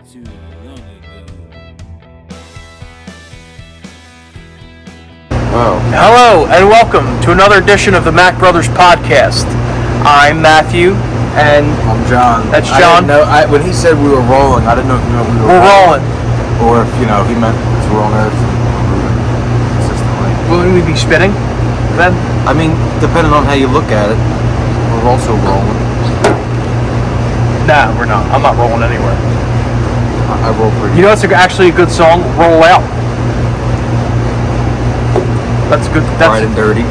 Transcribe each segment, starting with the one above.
too long ago. Wow. Hello and welcome to another edition of the Mack Brothers podcast. I'm Matthew and I'm John. That's John. When he said we were rolling, I didn't know if we were rolling. Or if, he meant to roll on Earth consistently. Will we be spinning then? I mean, depending on how you look at it, we're also rolling. Nah, we're not. I'm not rolling anywhere. I roll pretty. You know, it's actually a good song. Roll Out. That's good. That's Right and dirty.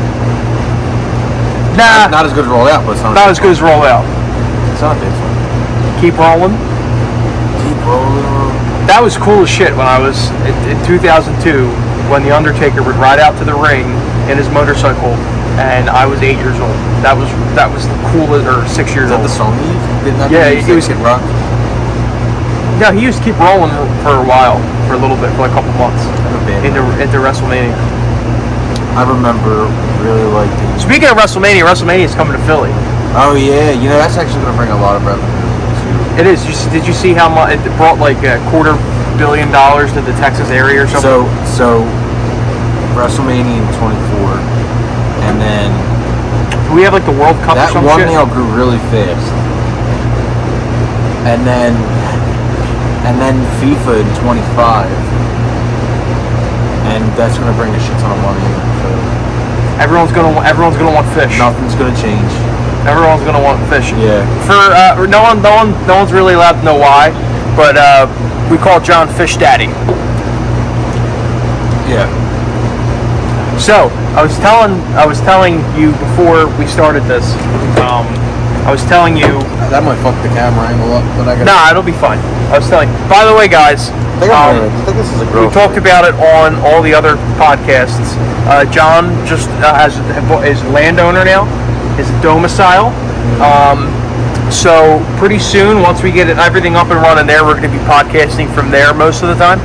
Nah, Not as good as Roll Out, but it's not as good as Roll Out. It's not a bad song. Keep rolling. Keep rolling. That was cool as shit when I was in 2002 when the Undertaker would ride out to the ring in his motorcycle, and I was 8 years old. That was the coolest, or 6 years Is that old. the song you used? Didn't that Yeah, use it was Kid Rock? No, he used to keep rolling for a while, for a little bit, for like a couple months Not a bad into WrestleMania. I remember really liking. Speaking of WrestleMania is coming to Philly. Oh yeah, that's actually going to bring a lot of revenue to. It is. Did you see how much it brought? Like $250 million to the Texas area or something. So WrestleMania in 24, and then Do we have like the World Cup or that some one shit? nail grew really fast, and then FIFA in 25, and that's going to bring a shit ton of money in. So Everyone's gonna want fish. nothing's going to change. Everyone's gonna want fish. Yeah. For no one's really allowed to know why, but we call John Fish Daddy. Yeah. So I was telling you before we started this. I was telling you. That might fuck the camera angle up, but I got. Nah, it'll be fine. I was telling. By the way, guys. I think this is a We talked about it on all the other podcasts. John just is a landowner now, is a domicile. So pretty soon, once we get everything up and running there, we're going to be podcasting from there most of the time.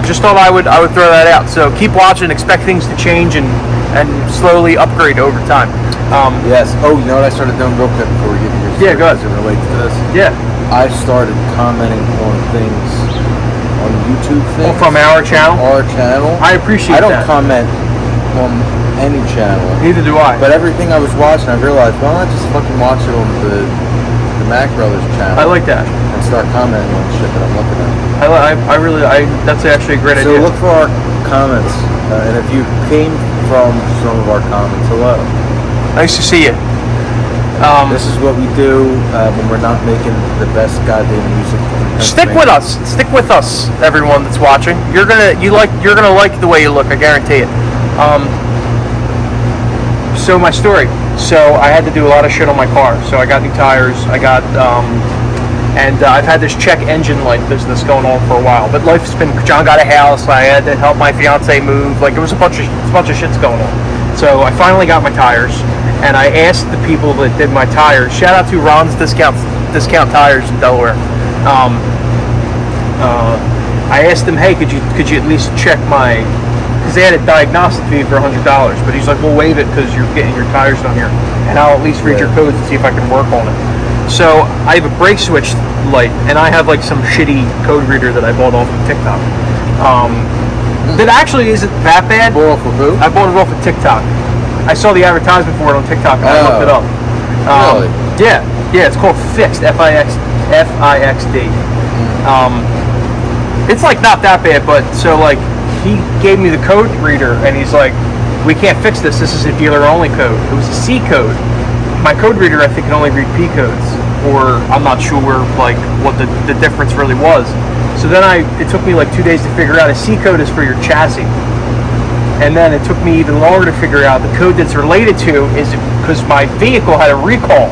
Just thought I would throw that out. So keep watching, expect things to change and slowly upgrade over time. Yes. Oh, you know what I started doing real quick before we get to your story? Yeah, go ahead. Does it relate to this? Yeah. I started commenting on things on YouTube things. From our channel? Our channel. I appreciate that. I don't that. comment on any channel. Neither do I. But everything I was watching, I realized, why don't I just fucking watch it on the Mack Brothers channel? I like that. And start commenting on shit that I'm looking at. That's actually a great So idea. look for our comments. And if you came from some of our comments, hello. Nice to see you. This is what we do when we're not making the best goddamn music. Stick with us. Stick with us, everyone that's watching. You're gonna like the way you look. I guarantee it. So my story. So I had to do a lot of shit on my car. So I got new tires. I've had this check engine light business going on for a while. But life's been. John got a house. I had to help my fiance move. Like it was a bunch of shit's going on. So I finally got my tires, and I asked the people that did my tires. Shout out to Ron's Discount Tires in Delaware. I asked him, hey, could you at least check my? Because they had a diagnostic fee for $100, but he's like, we'll waive it because you're getting your tires done here, and I'll at least read your codes and see if I can work on it. So I have a brake switch light, and I have like some shitty code reader that I bought off of TikTok. That actually isn't that bad. Bought off of who? I bought it off of TikTok. I saw the advertisement for it on TikTok and I looked it up. Really? Yeah, it's called Fixed, F-I-X-D. It's like not that bad, but so like he gave me the code reader and he's like, we can't fix this. This is a dealer only code. It was a C code. My code reader, I think, can only read P codes, or I'm not sure like what the difference really was. So then it took me like 2 days to figure out a C code is for your chassis. And then it took me even longer to figure out the code that's related to is because my vehicle had a recall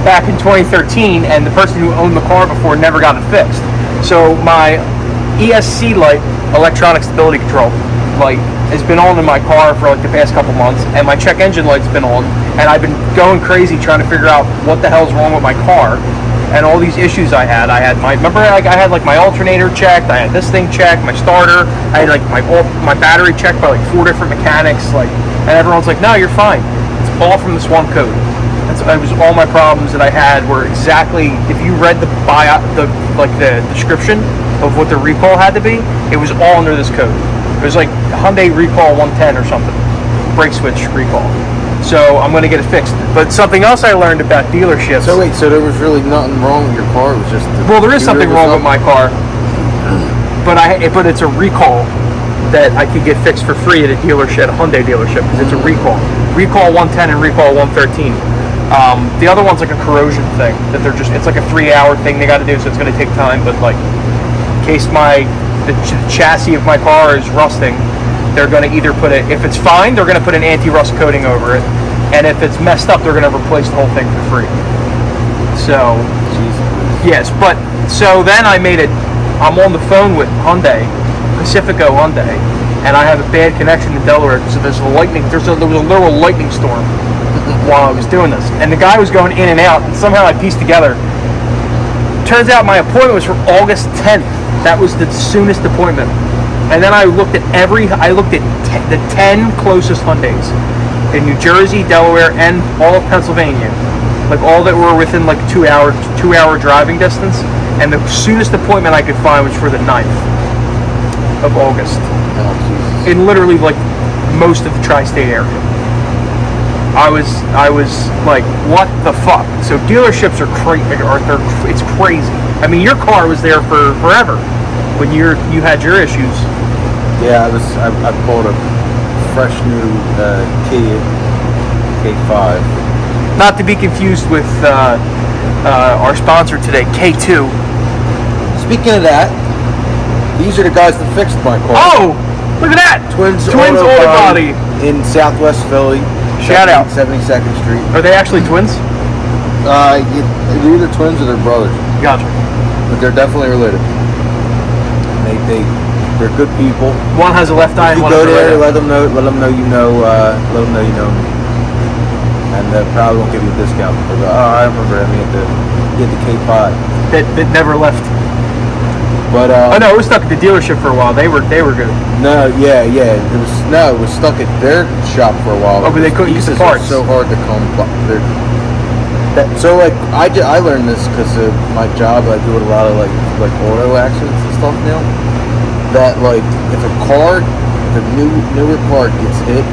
back in 2013 and the person who owned the car before never got it fixed. So my ESC light, electronic stability control light, has been on in my car for like the past couple months, and my check engine light's been on, and I've been going crazy trying to figure out what the hell's wrong with my car. And all these issues I had I had like my alternator checked, I had this thing checked, my starter, I had like my battery checked by like 4 different mechanics, like, and everyone's like, no, you're fine. It's all from this one code. It was all my problems that I had were exactly, if you read the description of what the recall had to be, it was all under this code. It was like Hyundai recall 110 or something, brake switch recall. So I'm going to get it fixed. But something else I learned about dealerships. So wait, so there was really nothing wrong with your car? It was just well, there is something wrong with my car, but it's a recall that I could get fixed for free at a dealership, a Hyundai dealership, because it's a recall 110 and recall 113. The other one's like a corrosion thing that it's like a 3-hour thing they got to do, so it's going to take time. But like, in case the chassis of my car is rusting, they're going to either if it's fine, they're going to put an anti-rust coating over it, and if it's messed up, they're going to replace the whole thing for free. So, yes, but so then I'm on the phone with Hyundai, Pacifico Hyundai, and I have a bad connection in Delaware, so there was a literal lightning storm while I was doing this, and the guy was going in and out, and somehow I pieced together. Turns out my appointment was for August 10th. That was the soonest appointment. And then I looked at the 10 closest Hyundais in New Jersey, Delaware, and all of Pennsylvania, like all that were within like 2-hour driving distance. And the soonest appointment I could find was for the 9th of August, in literally like most of the tri-state area. I was like, what the fuck? So dealerships are it's crazy. I mean, your car was there for forever when you had your issues. Yeah, I bought a fresh new K5. Not to be confused with our sponsor today, K2. Speaking of that, these are the guys that fixed my car. Oh, look at that! Twins Auto Body in Southwest Philly. Shout out. 72nd Street. Are they actually twins? They're either twins or they're brothers. Gotcha. But they're definitely related. They're good people. One has a left eye and one has a right eye. Go there, let them know you know me. And they probably won't give you a discount. They'll go, I remember. I mean, you had the K5 that never left. But oh no, it was stuck at the dealership for a while. They were good. No, yeah. It was stuck at their shop for a while. Oh, but they couldn't get the parts. So hard to come. So like I learned this because of my job. I do a lot of like auto accidents and stuff now. That like if a newer car gets hit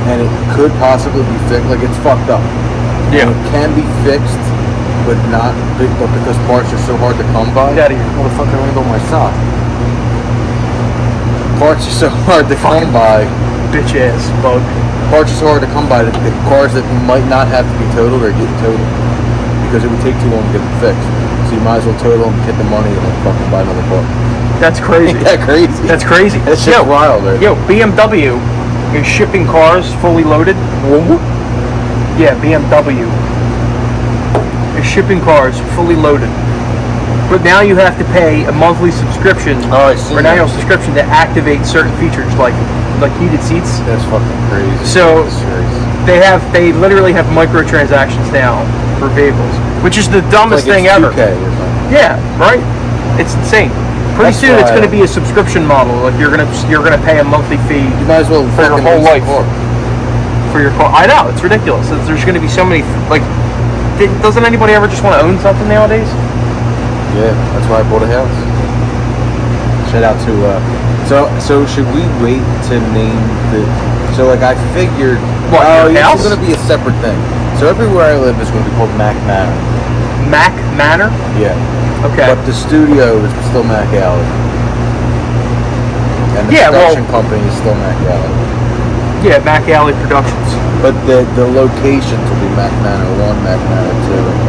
and it could possibly be fixed, like it's fucked up. Yeah. And it can be fixed, but because parts are so hard to come by. Get out of here. Motherfucker, I want to go my sock. Parts are so hard to come by. Bitch ass bug. Parts are so hard to come by that the cars that might not have to be totaled are getting totaled because it would take too long to get them fixed. So you might as well total them, get the money, and then fucking buy another car. That's crazy. Ain't that crazy? That's crazy. That's just wild, right? Yo, BMW is shipping cars fully loaded. Yeah, BMW is shipping cars fully loaded. But now you have to pay a monthly subscription or an annual subscription to activate certain features like heated seats. That's fucking crazy. So they literally have microtransactions now for vehicles, which is the dumbest thing ever. Yeah, right. It's insane. Pretty soon it's going to be a subscription model. Like you're gonna pay a monthly fee. You might as well for your whole life for your car. I know, it's ridiculous. There's going to be so many like. Doesn't anybody ever just want to own something nowadays? Yeah, that's why I bought a house. Shout out to so should we wait to name the I figured house? It's going to be a separate thing. So everywhere I live is going to be called Mack Manor. Mack Manor? Yeah. Okay. But the studio is still Mack Alley. And the production company is still Mack Alley. Yeah, Mack Alley Productions. But the locations will be Mack Manor 1, Mack Manor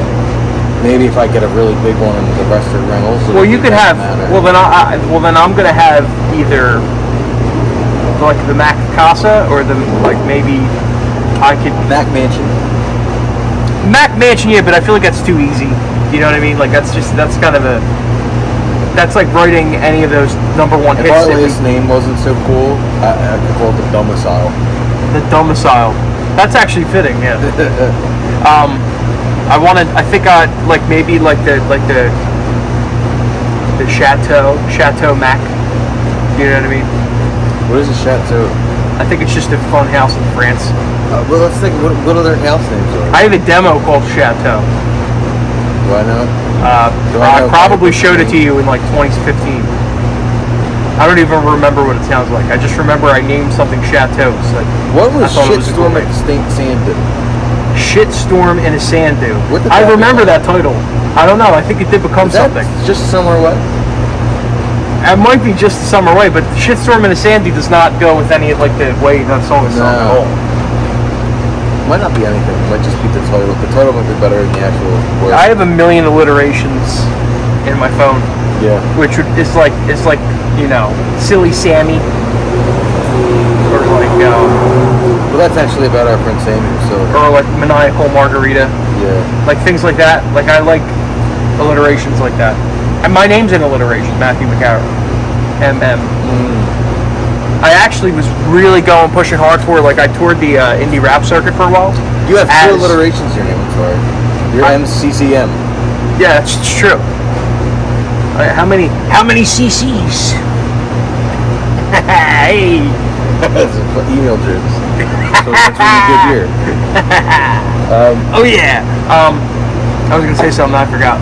2. Maybe if I get a really big one and the rest are rentals. Well, you could have. Well, then I'm gonna have either like the Mack Casa or maybe I could Mack Mansion. Mack Mansion, yeah, but I feel like that's too easy. You know what I mean? Like that's like writing any of those #1 hits. If our last name wasn't so cool, I could call it the Domicile. The Domicile. That's actually fitting, yeah. I think maybe the Chateau Mack. You know what I mean? What is a chateau? I think it's just a fun house in France. Well, let's think. What other house names are? I have a demo called Chateau. Do I know it? Do I know probably Piper's showed it to name? you in like 2015. I don't even remember what it sounds like. I just remember I named something Chateau. So What was I thought it was a cool Shitstorm at name. the Sand Dune? Shitstorm in a Sand Dune. What did I that remember become? that title. I don't know. I think it did become Is that something. just somewhere what? It might be just the summer way, but Shitstorm in a Sand Dune does not go with any of like the way that song is sung at No. all. Might not be anything. It might just be the title. The title might be better than the actual word. I have a million alliterations in my phone, Yeah. which is like Silly Sammy, or like Well, that's actually about our friend Sammy. So. or like Maniacal Margarita, Yeah. like things like that. Like I like alliterations like that. And my name's an alliteration, Matthew McCarroll, MM. I actually was really pushing hard for it. Like I toured the indie rap circuit for a while. You have two As- alliterations in your name. I'm sorry. You're MCCM. Yeah, it's true. How many CCs? Hey. That's email jokes. So that's really good here. Oh yeah. I was gonna say something I forgot.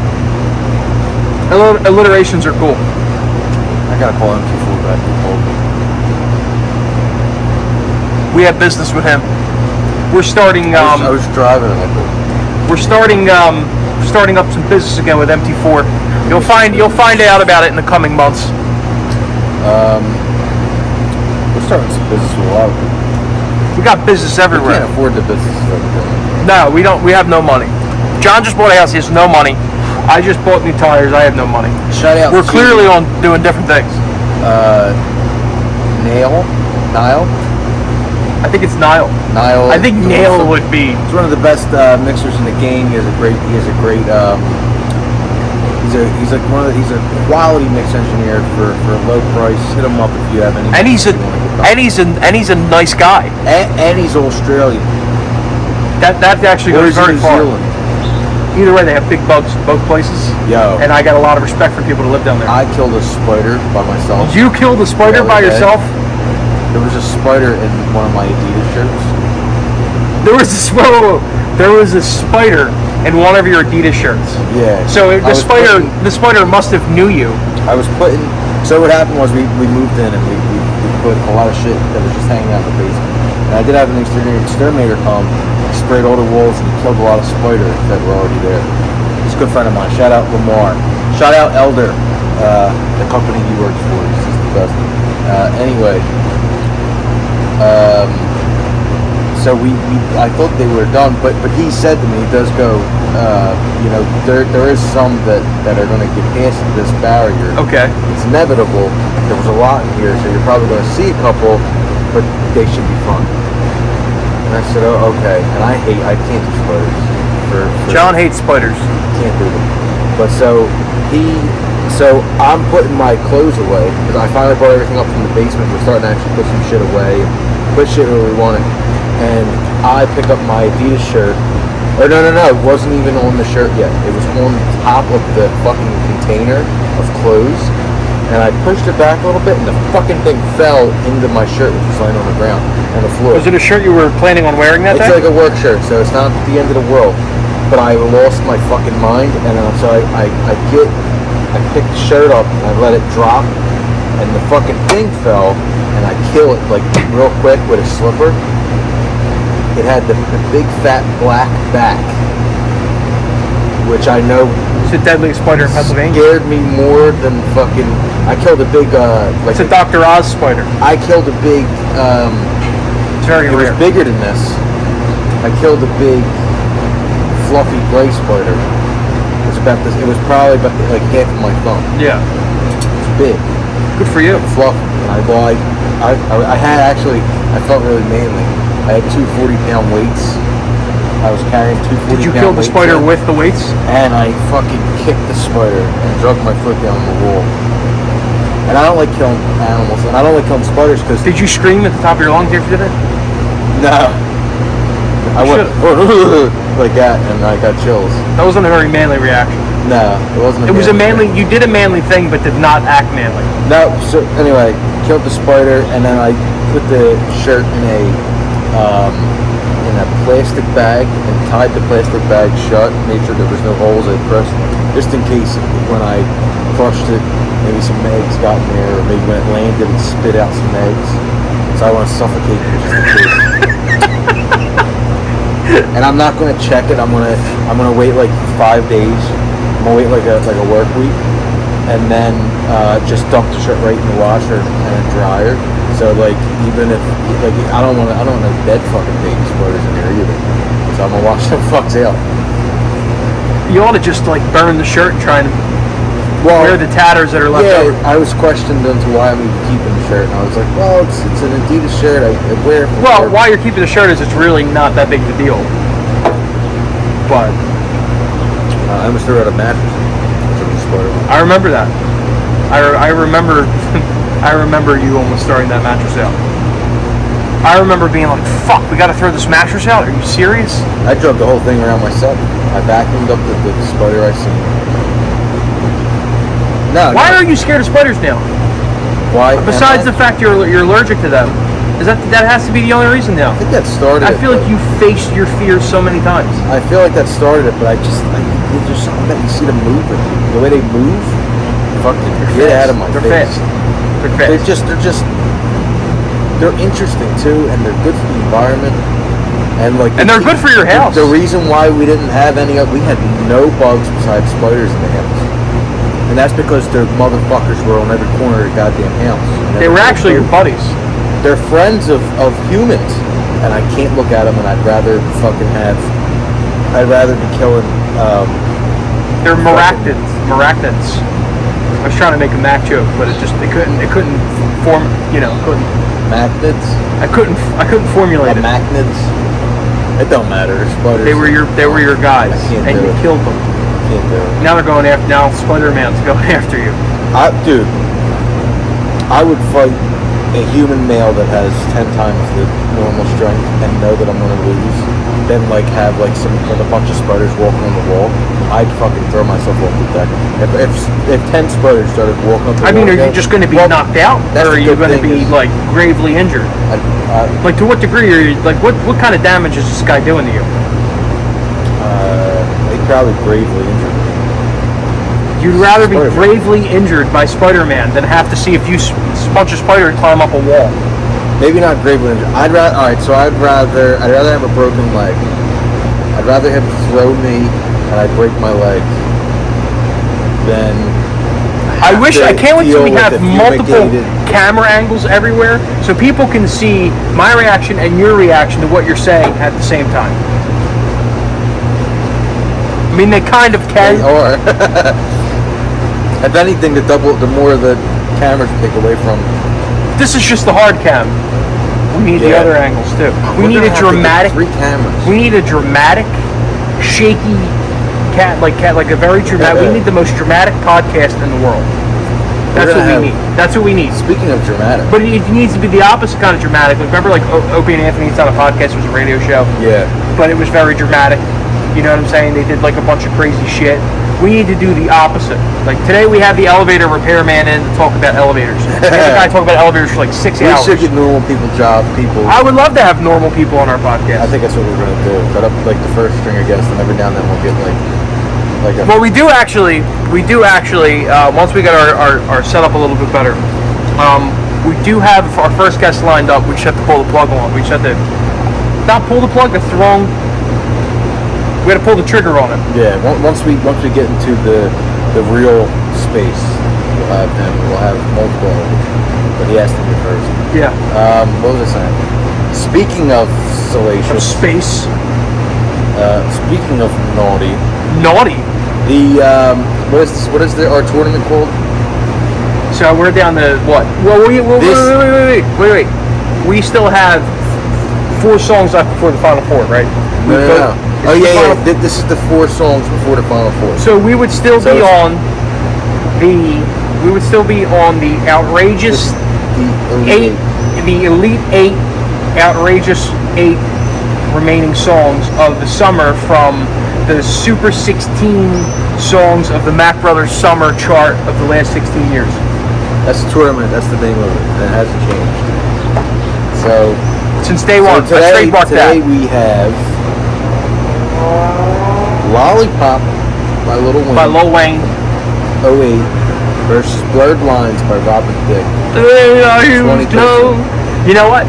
Alliterations are cool. I gotta call MQ4 back. We have business with him. We're starting. I was driving and I thought, We're starting up some business again with MT4. You'll find out about it in the coming months. we're starting some business with a lot of people. We got business We everywhere. can't afford the businesses that we're doing. No, we don't. We have no money. John just bought a house. He has no money. I just bought new tires. I have no money. Shout out We're to clearly on doing different things. Nile. I think it's Nile. Niall. I think Nail would be. He's one of the best mixers in the game. He's a great. He's a quality mix engineer for a low price. Hit him up if you have any. And he's a nice guy. And he's Australian. That actually Or goes is he very New far. Zealand? Either way, they have big bugs both places. Yo. And I got a lot of respect for people to live down there. I killed a spider by myself. You killed a spider The by other day. yourself? There was a spider in one of my Adidas shirts. There was a spider in one of your Adidas shirts. Yeah. So I was putting- the spider must have knew you. I was putting. So what happened was we moved in and we put a lot of shit that was just hanging out in the basement. And I did have an exterminator come, sprayed all the walls, and he killed a lot of spiders that were already there. He's a good friend of mine. Shout out Lamar. Shout out Elder, the company he works for. He's just the best. Anyway, so I thought they were done, but he said to me, he does go, there is some that are going to get past this barrier. Okay. It's inevitable. There was a lot in here, so you're probably going to see a couple, but they should be fun. And I said, oh, okay. And I can't do spiders. John hates spiders. Can't do them. But so I'm putting my clothes away because I finally brought everything up from the basement. We're starting to actually put some shit away, put shit where we want it. And I pick up my Adidas shirt. Or no, it wasn't even on the shirt yet. It was on top of the fucking container of clothes. And I pushed it back a little bit, and the fucking thing fell into my shirt, which was lying on the ground, on the floor. Was it a shirt you were planning on wearing that It's day? like a work shirt, so it's not the end of the world. But I lost my fucking mind, and so I picked the shirt up, and I let it drop, and the fucking thing fell, and I kill it like real quick with a slipper. It had the big fat black back, which I know It's a deadliest spider in Pennsylvania. scared me more than fucking. I killed a big It's a Dr. Oz spider. I killed a big. It's very It was rare. bigger than this. I killed a big, fluffy gray spider. It was about this. It was probably about like half of my thumb. Yeah. It's big, Good for you. fluffy. And I had actually. I felt really manly. I had two 40-pound weights. I was carrying two 40-pound weights. Did you kill the spider in, with the weights? And I fucking kicked the spider and drug my foot down the wall. And I don't like killing animals, and I don't like killing spiders because Did you scream at the top of your lungs after you did it? no. I went like that, and I got chills. That wasn't a very manly reaction. No, it wasn't. It was a manly. thing. You did a manly thing, but did not act manly. No. So anyway, killed the spider, and then I put the shirt in in a plastic bag and tied the plastic bag shut, made sure there was no holes at pressed, just in case when I crushed it, maybe some eggs got in there, or maybe when it landed it spit out some eggs. So I want to suffocate it just in case. And I'm not going to check it. I'm gonna wait like 5 days. I'm gonna wait like a work week, and then just dump the shirt right in the washer and a dryer. So like even if like I don't want dead fucking baby spiders in there either. So I'm gonna wash them fucks out. You ought to just like burn the shirt and try and wear the tatters that are left over. I was questioned into why I'm even keeping the shirt, and I was like, well, it's an Adidas shirt. I wear it. Well, why you're keeping the shirt is it's really not that big of a deal. But I almost threw out a mattress. I remember that. I remember. I remember you almost throwing that mattress out. I remember being like, "Fuck, we got to throw this mattress out." Are you serious? I drug the whole thing around myself. I vacuumed up the spider I seen. No. Why are you scared of spiders now? Why? Besides the fact you're allergic to them, is that has to be the only reason now? I think that started. I feel like you faced your fears so many times. I feel like that started it, but there's just something that you see them moving. The way they move, fucking get out of my face. Fast. They're fast. They're interesting too, and they're good for the environment. And they're good for your house. The reason why we didn't have we had no bugs besides spiders in the house. And that's because their motherfuckers were on every corner of the goddamn house. They were actually your buddies. They're friends of humans, and I can't look at them, and I'd rather be killing. They're maracnids. I was trying to make a Mac joke, but it couldn't form. Couldn't. Macnids. I couldn't formulate it. Macnids. It don't matter. Spiders. They were your guys, and you killed them. Can't do it. Now they're going after. Now Spider-Man's going after you. Dude, I would fight a human male that has 10 times the normal strength and know that I'm gonna lose, than have a bunch of spiders walking on the wall. I'd fucking throw myself off the deck. If 10 spiders started walking up the wall. I mean, are you just going to be knocked out, or are you going to be gravely injured? To what degree are you? What kind of damage is this guy doing to you? Probably gravely injured. You'd rather be gravely injured by Spider-Man than have to see a bunch of spiders climb up a wall. Maybe not gravely injured. I'd rather have a broken leg. I'd rather him throw me and I break my leg than. I can't wait till we have multiple camera angles everywhere, so people can see my reaction and your reaction to what you're saying at the same time. I mean, they kind of can. Or, if anything, the more the cameras take away from. This is just the hard cam. We need the other angles too. We need a dramatic. 3 cameras. We need a dramatic, shaky like a very dramatic. We need the most dramatic podcast in the world. That's what we need. That's what we need. Speaking of dramatic, but it needs to be the opposite kind of dramatic. Remember, Opie and Anthony's on a podcast. It was a radio show. Yeah. But it was very dramatic. You know what I'm saying? They did a bunch of crazy shit. We need to do the opposite. Today we have the elevator repairman in to talk about elevators. We had a guy talk about elevators for 6 hours. We should get normal people. I would love to have normal people on our podcast. I think that's what we're going to do. Cut up the first string of guests, and every now and then we'll get Well, we do actually. Once we get our setup a little bit better, we do have our first guest lined up. We just have to pull the plug on. We just have to not pull the plug. That's wrong. We got to pull the trigger on it. Yeah. Once we get into the real space, we'll have multiple. But he has to be first. Yeah. What was I saying? Speaking of salacious. Of space. Speaking of naughty. Naughty. The what is our tournament called? So we're down to what? Well, wait. We still have 4 songs left before the final 4, right? No. Oh yeah. This is the 4 songs before the final 4. So we would still be on the outrageous the Elite 8 outrageous 8 remaining songs of the summer from the Super 16 songs of the Mack Brothers Summer chart of the last 16 years. That's the tournament. That's the name of it. It hasn't changed. So since day one. I trademarked today that. we have Lollipop by Lil Wayne. 08 versus Blurred Lines by Robin Thicke. You know what?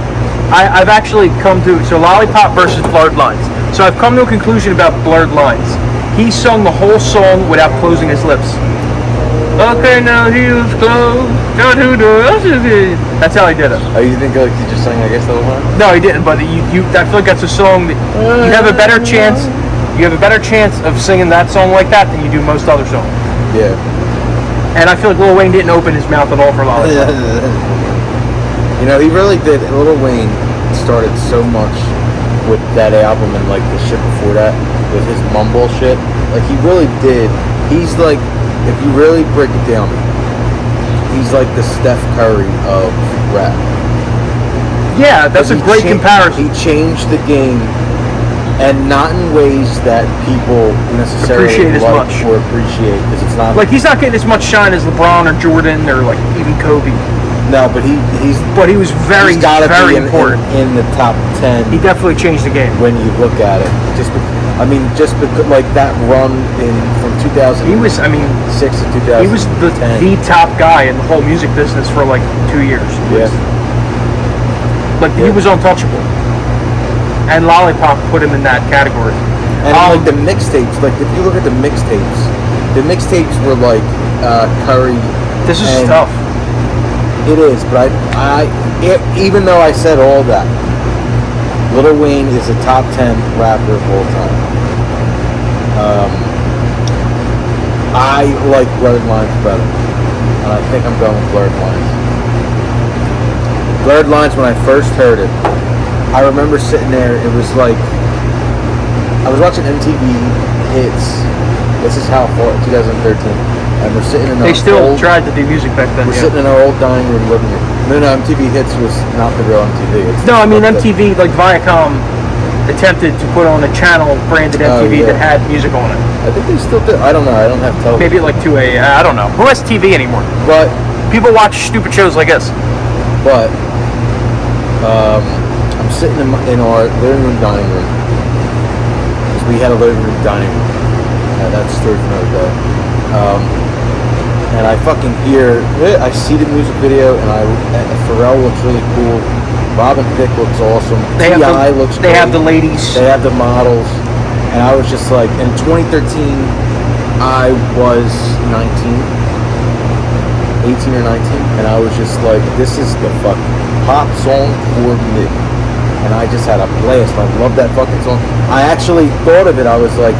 I've actually come to, so Lollipop versus Blurred Lines. So I've come to a conclusion about Blurred Lines. He sung the whole song without closing his lips. Okay, now he was closed. That's how he did it. Oh, you think like he just sang, I guess, the whole time? No, he didn't. But I feel like that's a song that you have a better chance. You have a better chance of singing that song like that than you do most other songs. Yeah. And I feel like Lil Wayne didn't open his mouth at all for Lollipop. You know, he really did. Lil Wayne started so much with that album and like the shit before that with his mumble shit. Like he really did. He's like, if you really break it down, he's like the Steph Curry of rap. Yeah, that's a great comparison. He changed the game, and not in ways that people necessarily appreciate as like much or appreciate, because it's not like he's not getting as much shine as LeBron or Jordan or like even Kobe. No, but he was very important in the top 10. He definitely changed the game when you look at it. Just because like that run from 2000. He was, 6 to 2000. He was the top guy in the whole music business for like 2 years. Yeah. He was untouchable. And Lollipop put him in that category. And like the mixtapes, like if you look at the mixtapes were like Curry. This is tough. It is, but even though I said all that, Lil Wayne is a top 10 rapper of all time. I like Blurred Lines better, and I think I'm going with Blurred Lines. Blurred Lines, when I first heard it, I remember sitting there, it was like, I was watching MTV Hits, this is how far, 2013, and we're sitting in They still tried to do music back then. We're sitting in our old dining room living room. No, MTV Hits was not the real MTV. MTV, like Viacom, attempted to put on a channel branded MTV that had music on it. I think they still do. I don't know. I don't have television. Maybe like 2A. I don't know. Who has TV anymore? But people watch stupid shows like this. But I'm sitting in our living room dining room because we had a living room dining room. That's a story for another day. And I fucking I see the music video, and Pharrell looks really cool. Robin Thicke looks awesome. T.I. looks great. They have the ladies. They have the models. And I was just like, in 2013, I was 18 or 19, and I was just like, this is the fucking pop song for me. And I just had a blast. I love that fucking song. I actually thought of it. I was like,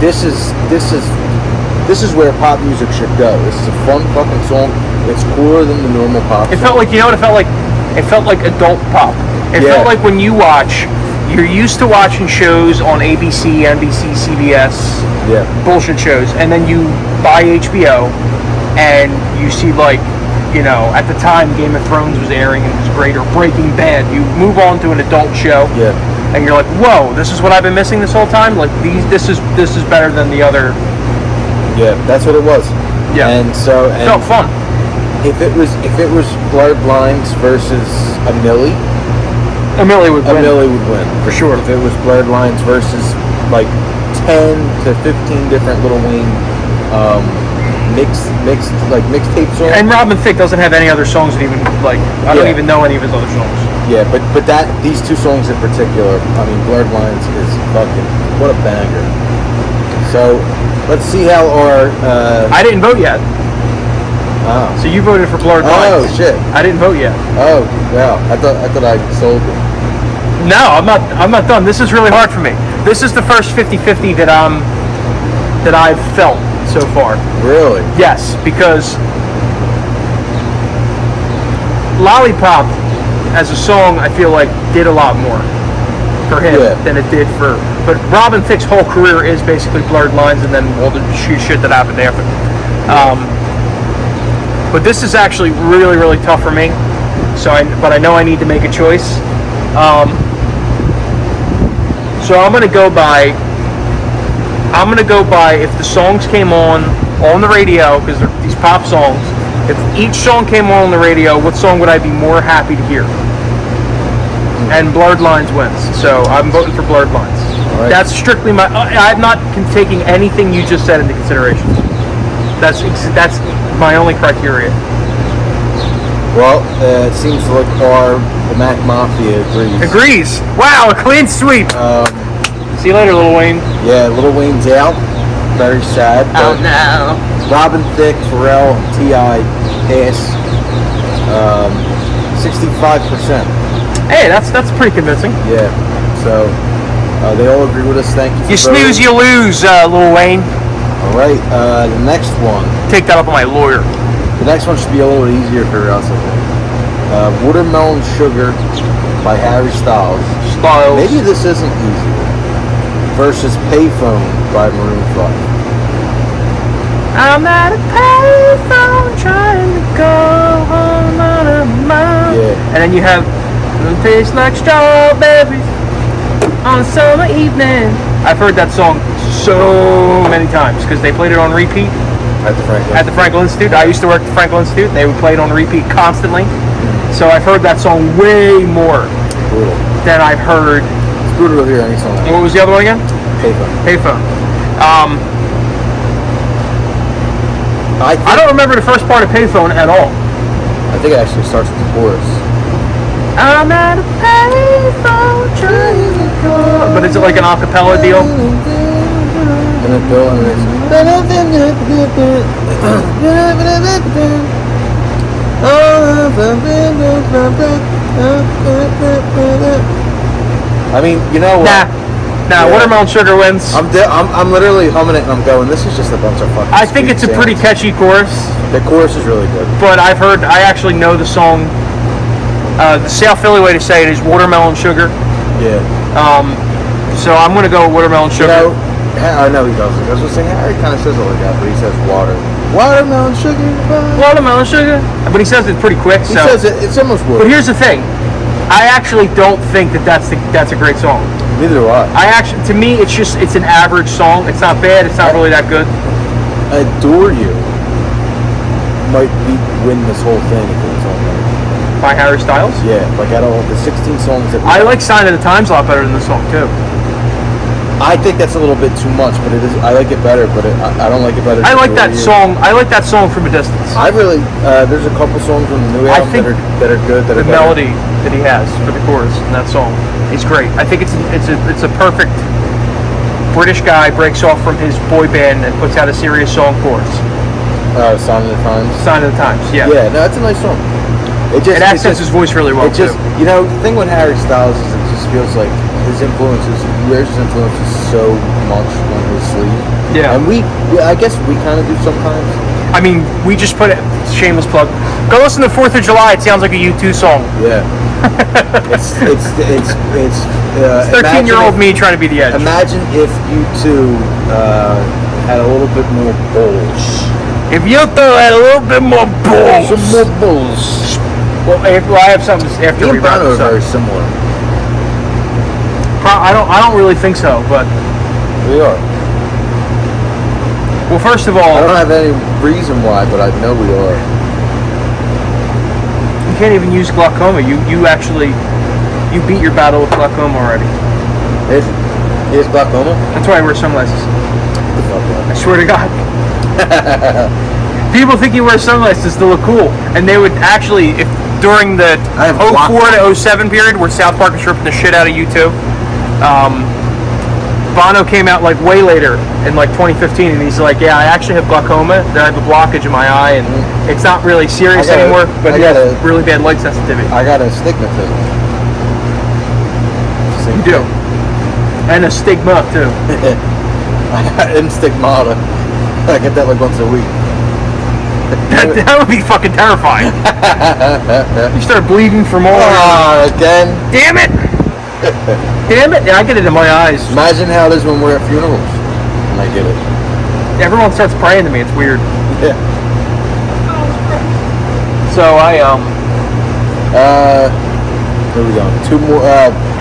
this is where pop music should go. This is a fun fucking song. It's cooler than the normal pop song. It felt like, what it felt like? It felt like adult pop. It felt like when you watch, you're used to watching shows on ABC, NBC, CBS, bullshit shows, and then you buy HBO, and you see like, at the time Game of Thrones was airing and it was great, or Breaking Bad. You move on to an adult show. Yeah. And you're like, whoa, this is what I've been missing this whole time? Like this is better than the other. Yeah, that's what it was. Yeah. And so it felt fun. If it was Blurred Lines versus a Millie would win. For sure. If it was Blurred Lines versus like 10 to 15 different Lil Wayne mixtape songs. And Robin Thicke doesn't have any other songs that even I don't even know any of his other songs. Yeah, but these two songs in particular, Blurred Lines is fucking, what a banger. So let's see how our I didn't vote yet. Oh. So you voted for Blurred Lines. Oh shit. I didn't vote yet. Oh, wow. I thought I sold it. No, I'm not done. This is really hard for me. This is the first 50-50 that I've felt so far. Really? Yes, because Lollipop as a song, I feel like did a lot more for him than it did for. But Robin Thicke's whole career is basically Blurred Lines, and then all the shit that happened after. But this is actually really, really tough for me. But I know I need to make a choice. So I'm gonna go by if the songs came on the radio, because they're these pop songs. If each song came on the radio, what song would I be more happy to hear? and Blurred Lines wins. So I'm voting for Blurred Lines. All right. That's strictly my. I'm not taking anything you just said into consideration. That's my only criteria. Well, it seems like the Mac Mafia Agrees. Wow, a clean sweep. See you later, Lil Wayne. Yeah, Lil Wayne's out. Very sad. Out now. Robin Thicke, Pharrell, and T.I. pass 65%. Hey, that's pretty convincing. Yeah. So they all agree with us. Thank you. You snooze, you lose, Lil Wayne. All right. The next one. Take that up with my lawyer. The next one should be a little easier for us, I think. Watermelon Sugar by Harry Styles. Maybe this isn't easier. Versus Payphone by Maroon 5. I'm at a payphone trying to go home on a mile. Yeah. And then you have it tastes like strawberries on a summer evening. I've heard that song so many times because they played it on repeat. At the Franklin Institute. I used to work at the Franklin Institute. They would play it on repeat constantly. So I've heard that song way more than I've heard. It's brutal to hear any song. What was the other one again? Payphone. I don't remember the first part of Payphone at all. I think it actually starts with the chorus. I'm at a payphone trying to go. But is it like an a cappella deal? And then Bill and it's I mean, you know what? Nah, Watermelon Sugar wins. I'm literally humming it and I'm going, this is just a bunch of fucking I think it's a pretty catchy chorus. The chorus is really good. But I actually know the song. The South Philly way to say it is Watermelon Sugar. Yeah. So I'm going to go with Watermelon Sugar. You know, I know he doesn't. I was just saying, Harry kind of says it like that, but he says water. Watermelon sugar. Watermelon sugar. But he says it pretty quick. He says it. It's almost water. But here's the thing. I actually don't think that's a great song. Neither do I. To me, it's an average song. It's not bad. It's not really that good. Adore You might win this whole thing if it was on there. By Harry Styles? Yeah, like out of all the 16 songs that I like Sign of the Times a lot better than this song too. I think that's a little bit too much, but it is. I like it better, but I don't like it better. I like that song. I like that song from a distance. I really. There's a couple songs on the new album that are good. The melody that he has for the chorus in that song is great. I think it's a perfect British guy breaks off from his boy band and puts out a serious song chorus. Sign of the Times. Sign of the Times. Yeah. Yeah, no, it's a nice song. It accents his voice really well too. You know, the thing with Harry Styles is it just feels like his influences. He wears his influences so much on his sleeve. Yeah. And I guess we kind of do sometimes. I mean, we just put it. Shameless plug. Go listen to 4th of July. It sounds like a U2 song. Yeah. it's 13-year-old me trying to be the Edge. Imagine if U2 had a little bit more balls. If U2 had a little bit more balls. Some more balls. Well, I have something after we wrap this up. Very similar. I don't really think so, but we are. Well, first of all, I don't have any reason why, but I know we are. You can't even use glaucoma. You beat your battle with glaucoma already. He has glaucoma? That's why I wear sunglasses. What the fuck, I swear to God. People think you wear sunglasses to look cool, and they would actually, if during the 04 to 07 period where South Park was ripping the shit out of U2, Bono came out like way later in like 2015, and he's like, yeah, I actually have glaucoma. I have a blockage in my eye, and it's not really serious anymore, but he has really bad light sensitivity. I got astigmatism. You do. And a stigma, too. I got stigmata. I get that like once a week. That would be fucking terrifying. You start bleeding from all again. Damn it! Damn it! Yeah, I get it in my eyes. Imagine how it is when we're at funerals. And I get it. Everyone starts praying to me. It's weird. Yeah. So where are we going? Two more.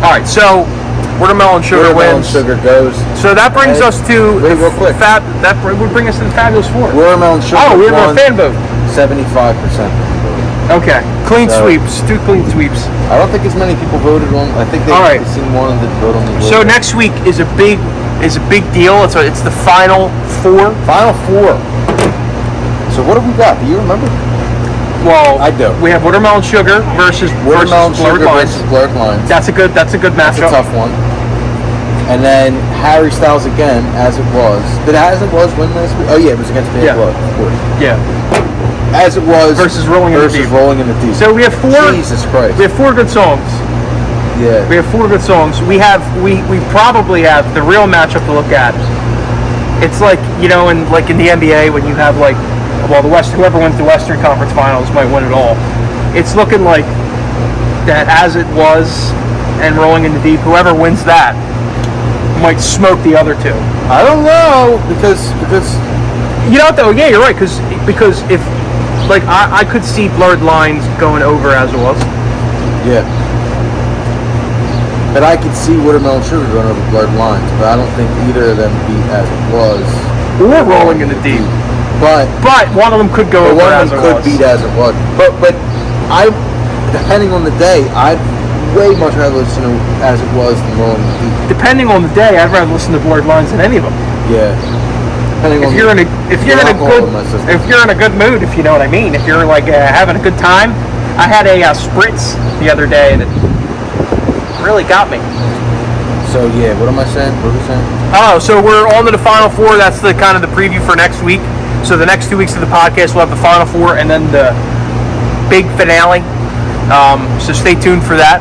Alright, so Watermelon Sugar wins. Sugar goes. So that brings us to real quick. That would bring us to the Fabulous Four. Watermelon Sugar. Oh, we have a fan vote. 75%. Okay, clean So- sweeps. 2 clean sweeps. I don't think as many people voted on. I think they All right. seen one that vote on the. So next week is a big deal. It's the final 4. Final 4. So what do we got? Do you remember? Well, I do. We have Watermelon Sugar versus Watermelon Blurred Sugar Lines. versus Blurred Lines. That's a good That's a matchup. tough one. And then Harry Styles again, As It Was. Did As It Was win last week? Oh yeah, it was against Bad Yeah. Blood, of course. Yeah. As It Was Versus Rolling in the versus Deep. Rolling in the Deep. So we have 4. Jesus Christ. We have 4 good songs. Yeah. We have 4 good songs. We probably have the real matchup to look at. It's like, in the NBA when you have whoever wins the Western Conference Finals might win it all. It's looking like that As It Was and Rolling in the Deep, whoever wins that might smoke the other 2. I don't know because You know what though? Yeah, you're right. Because if I could see Blurred Lines going over As It Was. yeah. But I could see Watermelon Sugar going over Blurred Lines, but I don't think either of them beat As It Was Or Rolling in the Deep. But one of them could go over one As of It them could Was. beat As It Was. But depending on the day, I'd way much rather listen to As It Was than Rolling in the Deep. Depending on the day, I'd rather listen to Blurred Lines than any of them. Yeah. Depending on If you're in a good mood, if you know what I mean. If you're having a good time. I had a spritz the other day and it really got me. So yeah, what am I saying? What are we saying? Oh, so we're on to the final 4. That's the kind of the preview for next week. So the next 2 weeks of the podcast, we'll have the final 4 and then the big finale. So stay tuned for that.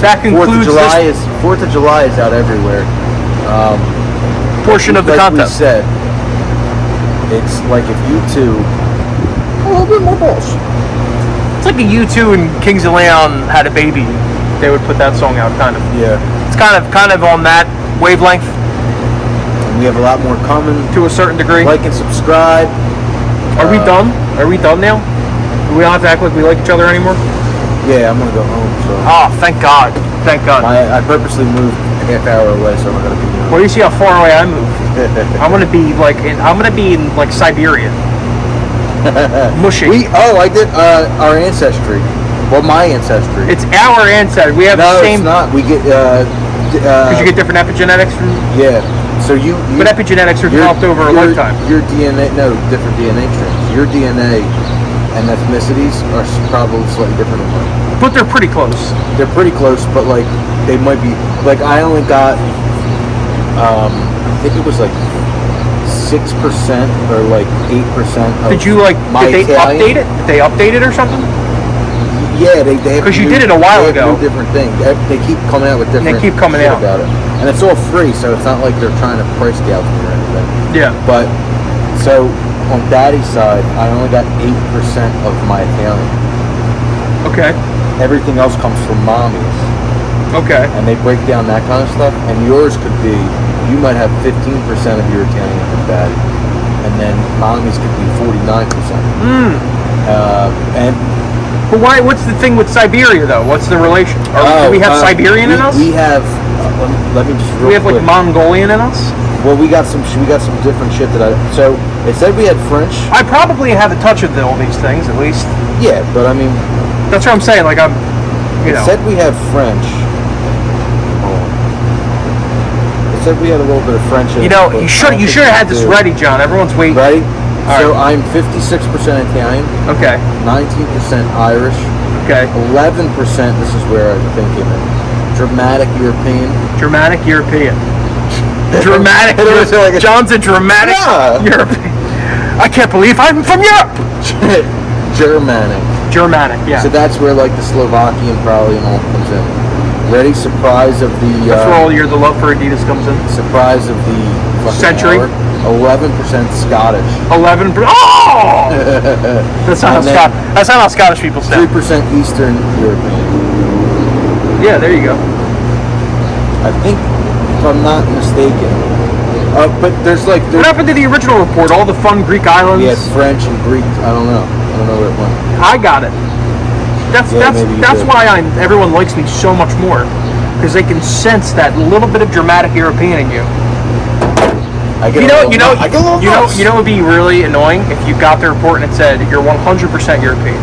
That concludes this 4th of July is out everywhere. portion of the like contest. we said, it's like if you two a little bit more balls. It's like a U2 and Kings of Leon had a baby. They would put that song out, kind of. Yeah. It's kind of on that wavelength And we have a lot more coming. to a certain degree. Like and subscribe. Are we done? Are we done now? We don't have to act like we like each other anymore? Yeah, I'm gonna go home. So Oh, thank God. Thank God. I purposely moved a half hour away, so I'm not gonna be here. Well, you see how far away I moved. I'm gonna be in Siberia. Mushing. I did our ancestry. Well, my ancestry. It's our ancestry. We have no, the same. it's not. We get Because you get different epigenetics from. yeah. So you But epigenetics are developed over a lifetime. Your DNA, no, different DNA strands. Your DNA and ethnicities are probably slightly different than mine. But they're pretty close. They're pretty close, but they might be I only got I think it was 6% or 8%. Did you my did they Italian. update it? Did they update it or something? Yeah, they have. Because you new- did it a while they have ago. new different things. They keep coming out with different. keep coming shit out. about it, and it's all free, so it's not like they're trying to price gouge me or anything. Yeah. But so on Daddy's side, I only got 8% of my Italian. Okay. Everything else comes from Mommy's, Okay. and they break down that kind of stuff. And yours could be, you might have 15% of your Italian from Daddy, and then Mommy's could be 49%. And But why? What's the thing with Siberia though? What's the relation? Do we have Siberian in us? We have. Let me just. Do we have quick. Mongolian in us? Well, we got some different shit that So it said we had French. I probably have a touch of all these things at least. Yeah, but I mean, That's what I'm saying. I'm, it said we have French. It said we had a little bit of French. In it, but You I should don't have think had we this do. ready, John. Everyone's waiting. Ready? All So right. I'm 56% Italian, Okay. 19% Irish, Okay. 11%. This is where I think came in. Dramatic European. Dramatic European. Dramatic. It was like a- John's a dramatic Yeah. European. I can't believe I'm from Europe. Germanic. Germanic. Yeah. So that's where the Slovakian probably and all comes in. Ready? Surprise of the. That's where all the love for Adidas comes in. Surprise of the fucking Century. hour. 11% Scottish. 11. Oh! That's not And that's not how Scottish people sound. 3% Eastern European. Yeah, there you go. I think, if I'm not mistaken. But there's What happened to the original report? All the fun Greek islands. we had French and Greek. I don't know where it went. I got it. Yeah, maybe you That's did. why everyone likes me so much more, because they can sense that little bit of dramatic European in you. I get a little nuts. It would be really annoying if you got the report and it said you're 100% European.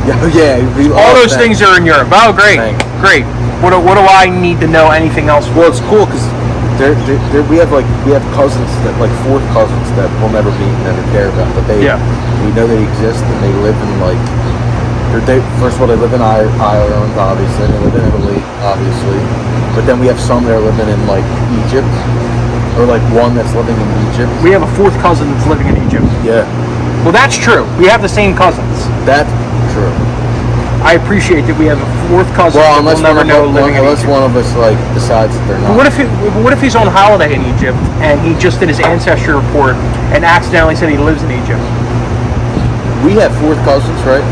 Yeah, all those things are in Europe. Oh, great, great. What do I need to know anything else for? Well, it's cool because we have cousins that like fourth cousins that we'll never meet and never care about, but we know they exist and they live in like. First of all, they live in Ireland, obviously. They live in Italy, obviously. But then we have some that are living in like Egypt, or like one that's living in Egypt. We have a fourth cousin that's living in Egypt. Yeah. Well, that's true. We have the same cousins. That's true. I appreciate that we have a fourth cousin that we'll never know living in Egypt. Unless one of us like decides that they're not. But what if he's on holiday in Egypt and he just did his ancestry report and accidentally said he lives in Egypt? We have fourth cousins, right?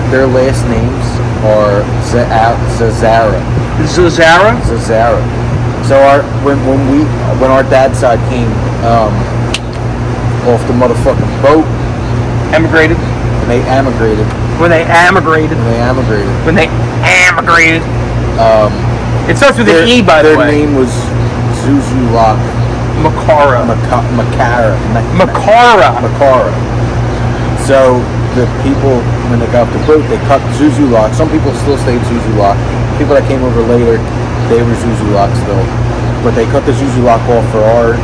Their last names are Zazara. Zazara? Zazara. So when our dad's side came off the motherfucking boat, emigrated. When they emigrated. It starts with an E, by the way. Their name was Zuzulak. Makara. Makara. So the people, when they got off the boat, they cut Zuzulak. Some people still stayed Zuzulak. People that came over later, they were Zuzulak still. But they cut the Zuzulak off for our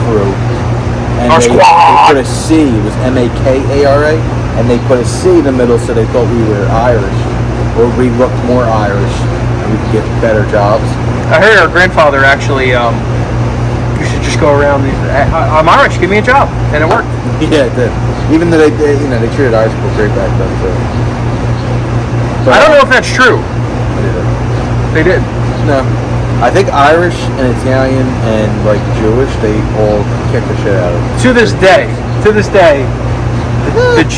crew. And our squad! They put a C, it was Makara, and they put a C in the middle so they thought we were Irish. Or we looked more Irish, and we could get better jobs. I heard our grandfather actually, you should just go around, I'm Irish, give me a job. And it worked. Yeah, it did. Even though they treated Irish people great back then too. But, I don't know if that's true. They did. No. I think Irish and Italian and like Jewish, they all kick the shit out of them. To this day,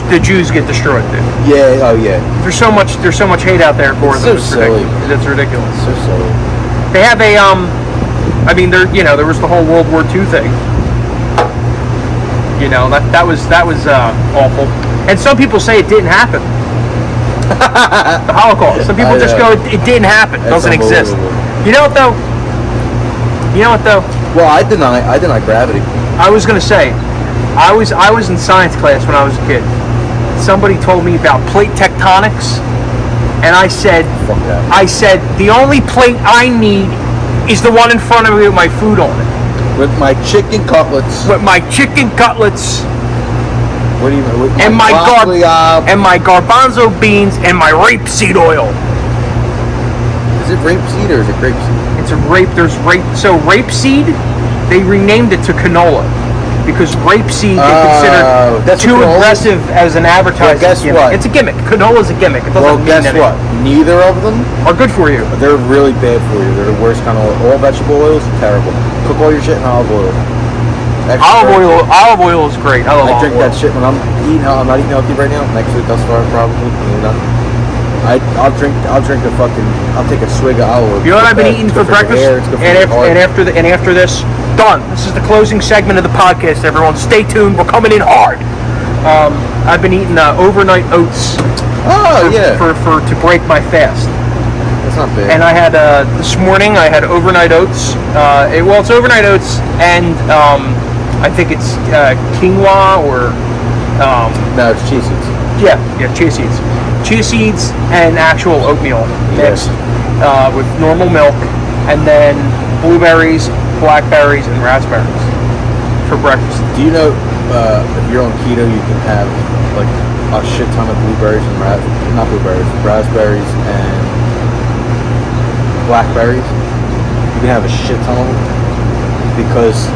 the Jews get destroyed, dude. Yeah, oh yeah. There's so much hate out there for them. So silly. It's ridiculous. So silly. They have a there was the whole World War II thing. That was awful. And some people say it didn't happen. The Holocaust. Some people just go, it didn't happen. It doesn't exist. You know what though? Well, I deny gravity. I was gonna say, I was in science class when I was a kid. Somebody told me about plate tectonics, and I said, fuck that. The only plate I need is the one in front of me with my food on it. With my chicken cutlets. What do you mean? With and my garbanzo beans and my rapeseed oil. Is it rapeseed or is it grapeseed? It's a rape. There's rape. So rapeseed, they renamed it to canola because rapeseed they considered too aggressive as an advertising. Well, guess gimmick. what? It's a gimmick. Canola's a gimmick. It doesn't mean anything. What? Neither of them are good for you. They're really bad for you. They're the worst kind of oil. All vegetable oils are terrible. Cook all your shit in olive oil. Olive oil is great. I drink that shit when I'm not eating healthy right now. Next week thus far probably. I'll take a swig of olive oil. You know what I've been eating for breakfast? And after this, done. This is the closing segment of the podcast. Everyone, stay tuned. We're coming in hard. I've been eating overnight oats. To break my fast. That's not bad. And I had this morning. I had overnight oats. It's overnight oats, and I think it's quinoa or. No, it's chia seeds. Yeah, chia seeds. Chia seeds and actual oatmeal mixed with normal milk, and then blueberries, blackberries, and raspberries for breakfast. Do you know if you're on keto, you can have like a shit ton of blueberries and raspberries and blackberries. You can have a shit ton of them because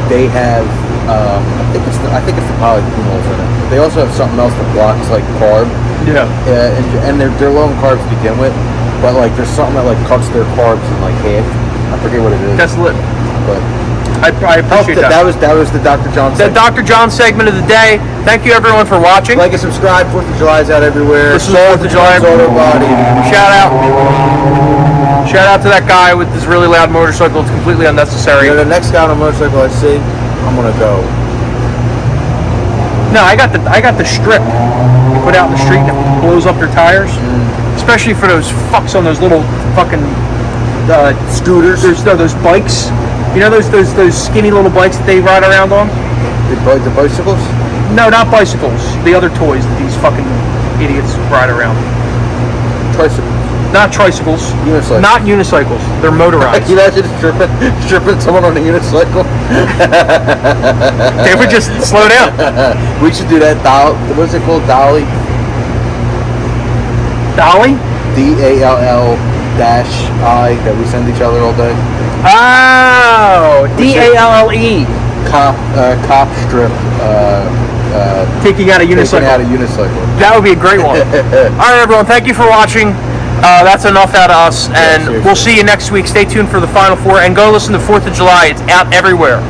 they have. I think it's the polyphenols in it. They also have something else that blocks like carb. Yeah. And they're low in carbs to begin with, but like there's something that like cuts their carbs in like half. I forget what it is. That's lit. But I appreciate that. That was the Dr. John segment. The Dr. John segment of the day. Thank you everyone for watching. Like and subscribe. 4th of July is out everywhere. This is 4th of July. Shout out to that guy with this really loud motorcycle. It's completely unnecessary. The next guy on a motorcycle I see, I'm gonna go. No, I got the strip put out in the street and it blows up their tires. Especially for those fucks on those little fucking scooters. Those bikes. You know those skinny little bikes that they ride around on? The bicycles? No, not bicycles. The other toys that these fucking idiots ride around. Tricycles. Not tricycles. Unicycles. Not unicycles. They're motorized. You imagine stripping someone on a unicycle? They would just slow down. We should do that. What's it called? Dolly? Dolly? DALL-I that we send each other all day. Oh, DALLE. Cop strip. Taking out a unicycle. Taking out a unicycle. That would be a great one. All right, everyone. Thank you for watching. That's enough out of us, and we'll see you next week. Stay tuned for the Final Four, and go listen to 4th of July. It's out everywhere.